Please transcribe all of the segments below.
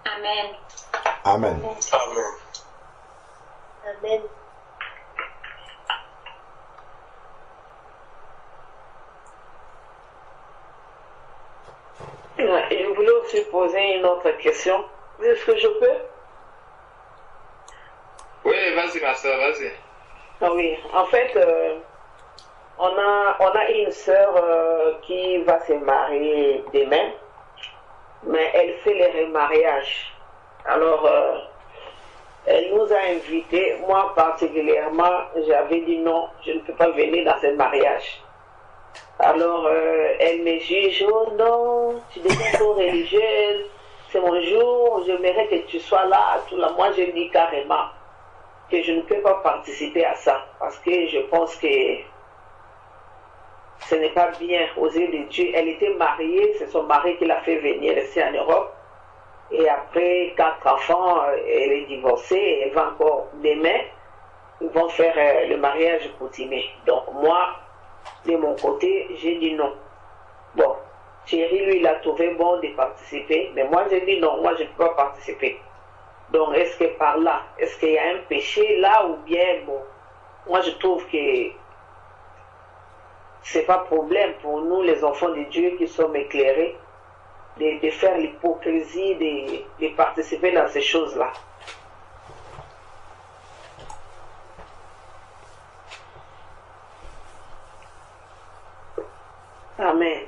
Amen. Amen. Amen. Amen. Je voulais aussi poser une autre question. Est-ce que je peux? Oui, vas-y, ma soeur, vas-y. Ah oui, en fait, on a une sœur qui va se marier demain, mais elle fait les remariages. Alors, elle nous a invités. Moi, particulièrement, j'avais dit non, je ne peux pas venir dans ce mariage. Alors, elle me juge, oh non, tu deviens trop religieuse, c'est mon jour, j'aimerais que tu sois là. Tout là. Moi, je dis carrément que je ne peux pas participer à ça, parce que je pense que ce n'est pas bien aux yeux de Dieu. Elle était mariée, c'est son mari qui l'a fait venir ici en Europe, et après 4 enfants, elle est divorcée, elle va encore demain, ils vont faire le mariage coutumier. Donc moi, de mon côté, j'ai dit non. Bon, Thierry, lui, il a trouvé bon de participer, mais moi, j'ai dit non, moi, je ne peux pas participer. Donc, est-ce que par là, est-ce qu'il y a un péché là ou bien, bon, moi, je trouve que c'est pas problème pour nous, les enfants de Dieu qui sommes éclairés, de faire l'hypocrisie, de participer dans ces choses-là. Amen.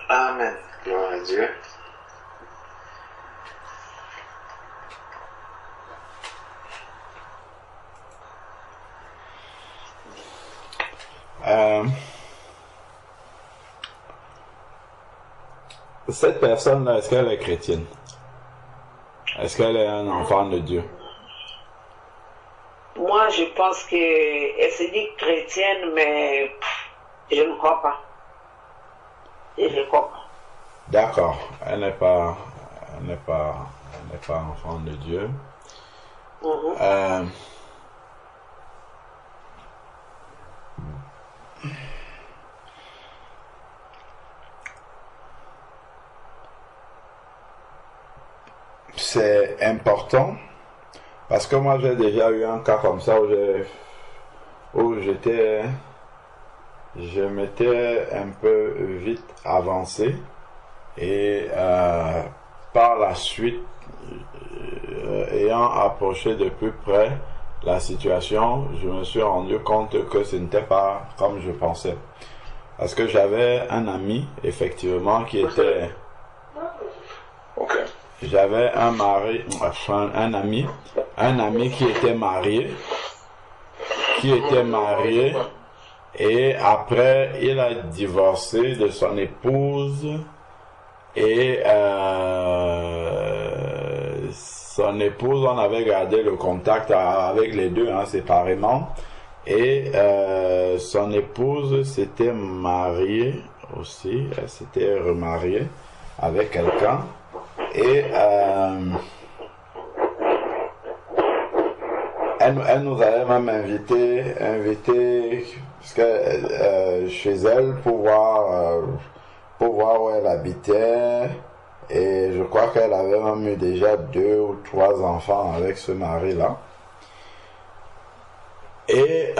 Amen. Gloire à Dieu. Cette personne-là, est-ce qu'elle est chrétienne? Est-ce qu'elle est un enfant de Dieu? Moi, je pense qu'elle se dit chrétienne, mais je ne crois pas. Et je ne crois pas. D'accord. Elle n'est pas enfant de Dieu. C'est important parce que moi j'ai déjà eu un cas comme ça où je m'étais un peu vite avancé et par la suite ayant approché de plus près la situation, je me suis rendu compte que ce n'était pas comme je pensais. Parce que j'avais un ami, effectivement, qui était... Ok. J'avais un ami qui était marié, et après, il a divorcé de son épouse et son épouse, on avait gardé le contact avec les deux, séparément. Et son épouse s'était mariée aussi, elle s'était remariée avec quelqu'un. Et elle nous avait même invité parce que, chez elle pour voir où elle habitait. Et je crois qu'elle avait même eu déjà 2 ou 3 enfants avec ce mari-là. Et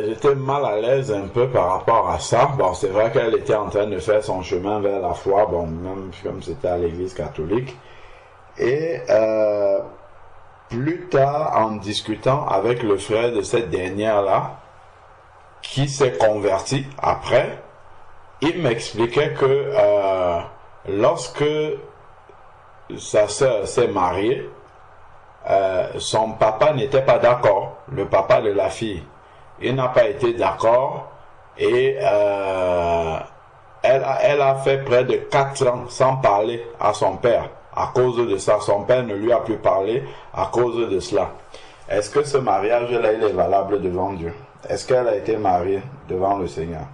j'étais mal à l'aise un peu par rapport à ça. Bon, c'est vrai qu'elle était en train de faire son chemin vers la foi, bon, même comme c'était à l'église catholique. Et plus tard, en discutant avec le frère de cette dernière-là, qui s'est converti après, il m'expliquait que lorsque sa sœur s'est mariée, son papa n'était pas d'accord, le papa de la fille. Il n'a pas été d'accord et elle a fait près de 4 ans sans parler à son père. À cause de ça, son père ne lui a plus parlé à cause de cela. Est-ce que ce mariage-là, il est valable devant Dieu? Est-ce qu'elle a été mariée devant le Seigneur?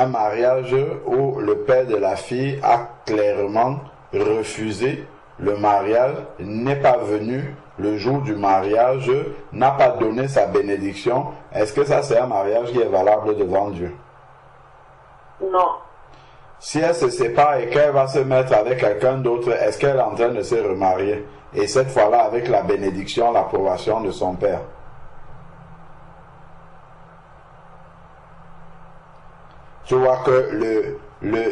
un mariage où le père de la fille a clairement refusé le mariage, n'est pas venu le jour du mariage, n'a pas donné sa bénédiction, est-ce que ça c'est un mariage qui est valable devant Dieu? Non. Si elle se sépare et qu'elle va se mettre avec quelqu'un d'autre, est-ce qu'elle est en train de se remarier? Et cette fois-là avec la bénédiction, l'approbation de son père. Tu vois que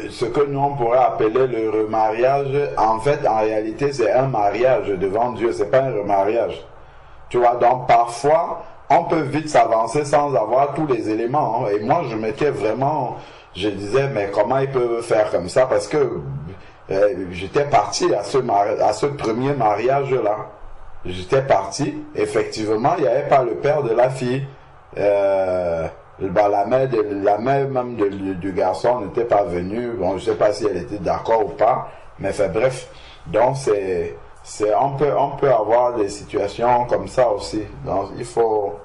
ce que nous on pourrait appeler le remariage, en fait, en réalité, c'est un mariage devant Dieu, c'est pas un remariage. Tu vois, donc parfois, on peut vite s'avancer sans avoir tous les éléments. Et moi, je m'étais vraiment, je disais, mais comment ils peuvent faire comme ça? Parce que j'étais parti à ce premier mariage-là. J'étais parti, effectivement, il n'y avait pas le père de la fille. La mère même du garçon n'était pas venue. Bon, je sais pas si elle était d'accord ou pas, mais enfin, bref. Donc on peut avoir des situations comme ça aussi. Donc il faut,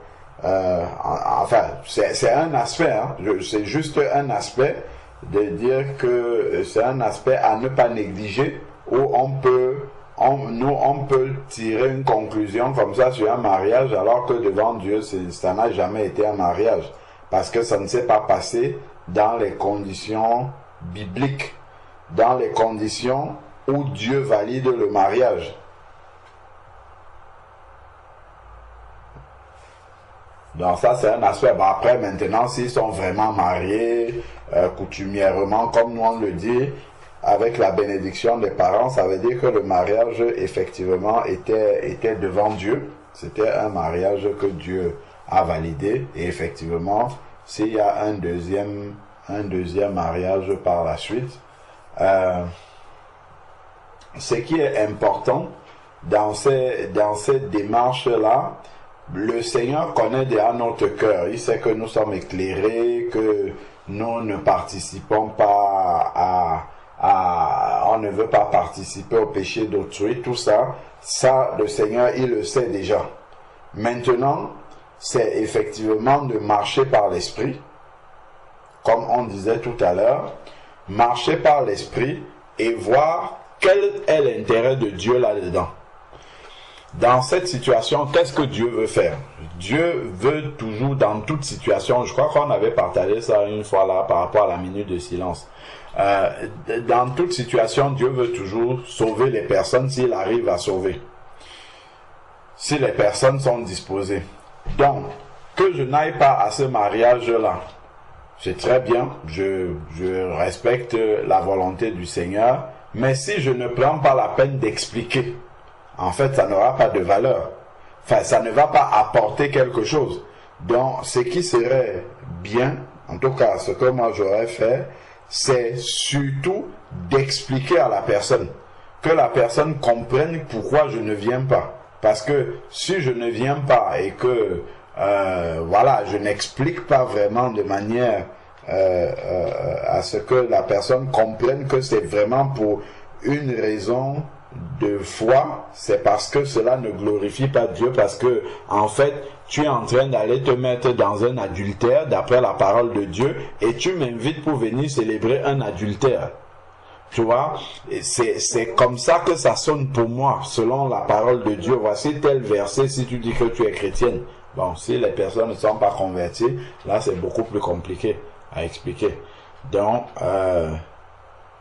enfin, c'est un aspect. Hein, c'est juste un aspect de dire que c'est un aspect à ne pas négliger où on peut tirer une conclusion comme ça sur un mariage alors que devant Dieu ça n'a jamais été un mariage. Parce que ça ne s'est pas passé dans les conditions bibliques, dans les conditions où Dieu valide le mariage. Donc ça c'est un aspect. Bon, après maintenant s'ils sont vraiment mariés, coutumièrement comme nous on le dit, avec la bénédiction des parents, ça veut dire que le mariage effectivement était devant Dieu. C'était un mariage que Dieu a validé, et effectivement s'il y a un deuxième mariage par la suite, ce qui est important dans ces démarches là, le Seigneur connaît déjà notre cœur, il sait que nous sommes éclairés, que nous ne participons pas on ne veut pas participer au péché d'autrui, tout ça le Seigneur il le sait déjà. Maintenant c'est effectivement de marcher par l'esprit, comme on disait tout à l'heure, marcher par l'esprit et voir quel est l'intérêt de Dieu là-dedans. Dans cette situation, qu'est-ce que Dieu veut faire? Dieu veut toujours, dans toute situation, je crois qu'on avait partagé ça une fois là par rapport à la minute de silence. Dans toute situation, Dieu veut toujours sauver les personnes s'il arrive à sauver. Si les personnes sont disposées. Donc, que je n'aille pas à ce mariage-là, c'est très bien, je respecte la volonté du Seigneur, mais si je ne prends pas la peine d'expliquer, en fait, ça n'aura pas de valeur. Enfin, ça ne va pas apporter quelque chose. Donc, ce qui serait bien, en tout cas, ce que moi j'aurais fait, c'est surtout d'expliquer à la personne, que la personne comprenne pourquoi je ne viens pas. Parce que si je ne viens pas et que voilà, je n'explique pas vraiment de manière à ce que la personne comprenne que c'est vraiment pour une raison de foi, c'est parce que cela ne glorifie pas Dieu, parce que en fait tu es en train d'aller te mettre dans un adultère d'après la parole de Dieu et tu m'invites pour venir célébrer un adultère. Tu vois, c'est comme ça que ça sonne pour moi, selon la parole de Dieu. Voici tel verset si tu dis que tu es chrétienne. Bon, si les personnes ne sont pas converties, là c'est beaucoup plus compliqué à expliquer. Donc,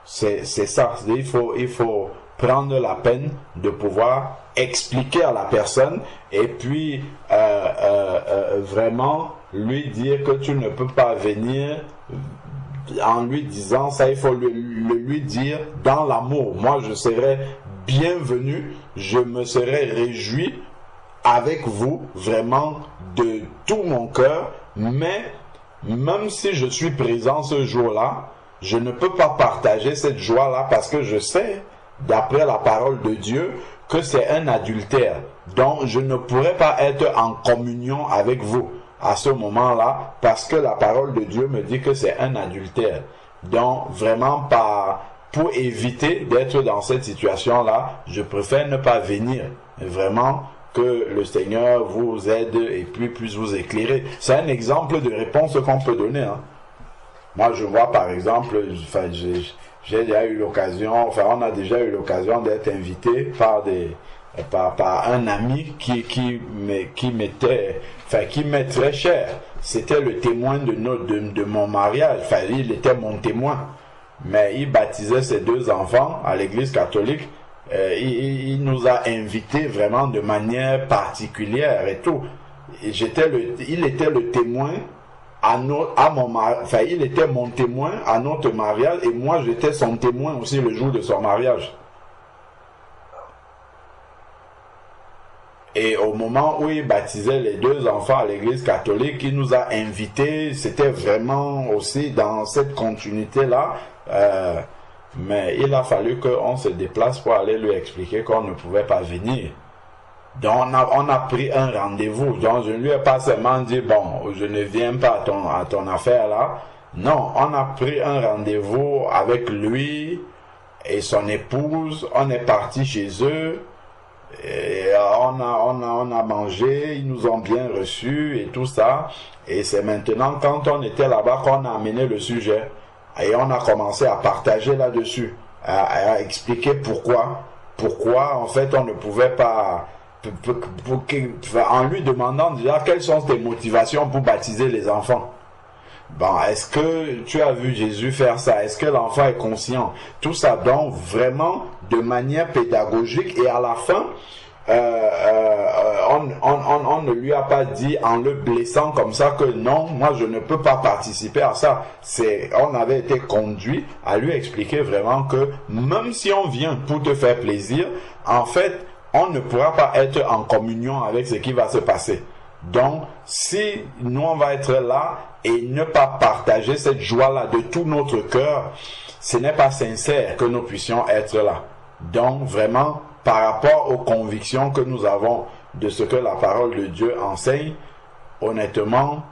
c'est ça. Il faut prendre la peine de pouvoir expliquer à la personne et puis vraiment lui dire que tu ne peux pas venir en lui disant ça, il faut lui dire dans l'amour. Moi, je serai bienvenu, je me serai réjoui avec vous, vraiment de tout mon cœur, mais même si je suis présent ce jour-là, je ne peux pas partager cette joie-là parce que je sais, d'après la parole de Dieu, que c'est un adultère. Donc, je ne pourrais pas être en communion avec vous à ce moment-là, parce que la parole de Dieu me dit que c'est un adultère. Donc, vraiment, pour éviter d'être dans cette situation-là, je préfère ne pas venir. Vraiment, que le Seigneur vous aide et puis puisse vous éclairer. C'est un exemple de réponse qu'on peut donner. Hein. Moi, je vois par exemple, enfin, j'ai déjà eu l'occasion, enfin, on a déjà eu l'occasion d'être invité par un ami qui m'est très cher. C'était le témoin de mon mariage. Enfin, il était mon témoin. Mais il baptisait ses 2 enfants à l'église catholique. Il nous a invités vraiment de manière particulière et tout. Il était le témoin il était mon témoin à notre mariage et moi j'étais son témoin aussi le jour de son mariage. Et au moment où il baptisait les 2 enfants à l'église catholique, il nous a invités, c'était vraiment aussi dans cette continuité-là, mais il a fallu qu'on se déplace pour aller lui expliquer qu'on ne pouvait pas venir. Donc on a pris un rendez-vous. Donc je ne lui ai pas seulement dit bon, je ne viens pas à ton affaire là. Non, on a pris un rendez-vous avec lui et son épouse. On est parti chez eux et on a mangé. Ils nous ont bien reçus et tout ça. Et c'est maintenant quand on était là-bas qu'on a amené le sujet et on a commencé à partager là-dessus, à expliquer pourquoi en fait on ne pouvait pas. En lui demandant déjà quelles sont tes motivations pour baptiser les enfants. Bon, est-ce que tu as vu Jésus faire ça? Est-ce que l'enfant est conscient? Tout ça donc vraiment de manière pédagogique et à la fin, on ne lui a pas dit en le blessant comme ça que non, moi je ne peux pas participer à ça. On avait été conduit à lui expliquer vraiment que même si on vient pour te faire plaisir, en fait, on ne pourra pas être en communion avec ce qui va se passer. Donc, si nous on va être là et ne pas partager cette joie-là de tout notre cœur, ce n'est pas sincère que nous puissions être là. Donc, vraiment, par rapport aux convictions que nous avons de ce que la parole de Dieu enseigne, honnêtement,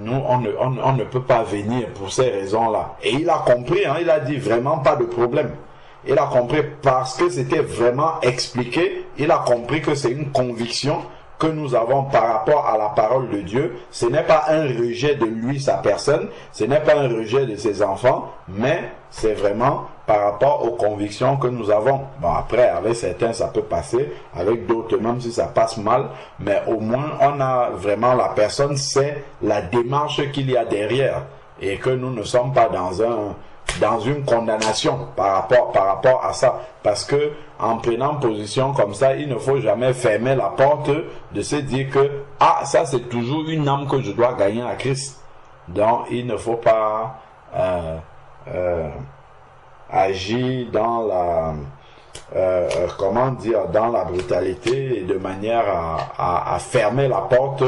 nous, on ne peut pas venir pour ces raisons-là. Et il a compris, hein, il a dit vraiment pas de problème. Il a compris parce que c'était vraiment expliqué. Il a compris que c'est une conviction que nous avons par rapport à la parole de Dieu. Ce n'est pas un rejet de lui, sa personne. Ce n'est pas un rejet de ses enfants. Mais c'est vraiment par rapport aux convictions que nous avons. Bon, après, avec certains, ça peut passer. Avec d'autres, même si ça passe mal. Mais au moins, on a vraiment, la personne sait la démarche qu'il y a derrière. Et que nous ne sommes pas dans une condamnation par rapport à ça, parce que en prenant position comme ça, il ne faut jamais fermer la porte de se dire que ça c'est toujours une âme que je dois gagner à Christ. Donc il ne faut pas agir dans dans la brutalité et de manière à fermer la porte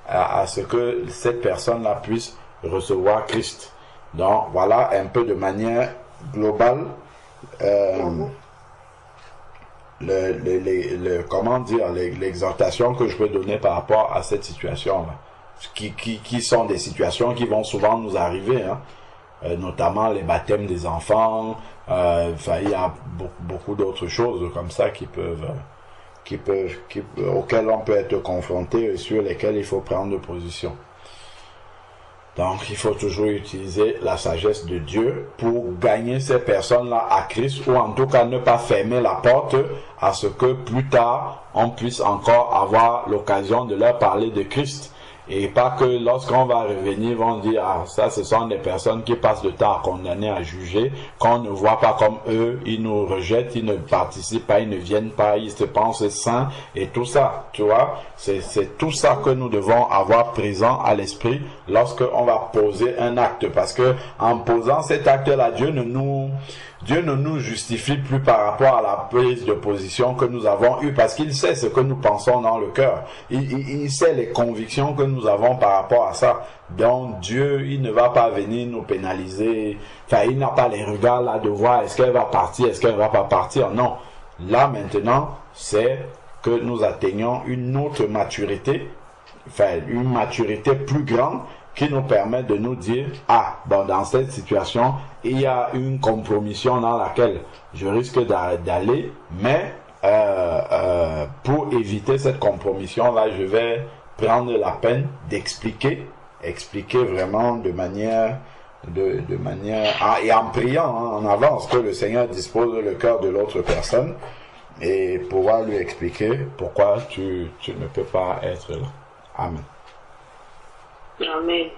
à ce que cette personne-là puisse recevoir Christ. Donc voilà un peu de manière globale l'exhortation que je peux donner par rapport à cette situation-là, qui sont des situations qui vont souvent nous arriver, hein, notamment les baptêmes des enfants. Il y a beaucoup d'autres choses comme ça auxquelles on peut être confronté et sur lesquelles il faut prendre position. Donc, il faut toujours utiliser la sagesse de Dieu pour gagner ces personnes-là à Christ, ou en tout cas ne pas fermer la porte à ce que plus tard, on puisse encore avoir l'occasion de leur parler de Christ. Et pas que lorsqu'on va revenir, vont dire, ça ce sont des personnes qui passent le temps à condamner, à juger, qu'on ne voit pas comme eux, ils nous rejettent, ils ne participent pas, ils ne viennent pas, ils se pensent saints, et tout ça, tu vois, c'est tout ça que nous devons avoir présent à l'esprit lorsqu'on va poser un acte, parce que en posant cet acte-là, Dieu ne nous justifie plus par rapport à la prise de position que nous avons eue, parce qu'il sait ce que nous pensons dans le cœur. Il sait les convictions que nous avons par rapport à ça. Donc Dieu, il ne va pas venir nous pénaliser. Enfin, il n'a pas les regards là de voir est-ce qu'elle va partir, est-ce qu'elle ne va pas partir. Non. Là maintenant, c'est que nous atteignons une autre maturité, enfin une maturité plus grande, qui nous permet de nous dire, dans cette situation, il y a une compromission dans laquelle je risque d'aller, mais pour éviter cette compromission-là, je vais prendre la peine d'expliquer expliquer vraiment de manière et en priant en avance que le Seigneur dispose le cœur de l'autre personne et pouvoir lui expliquer pourquoi tu ne peux pas être là. Amen. Amen.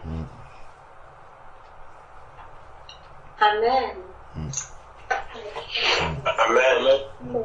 Amen. Amen.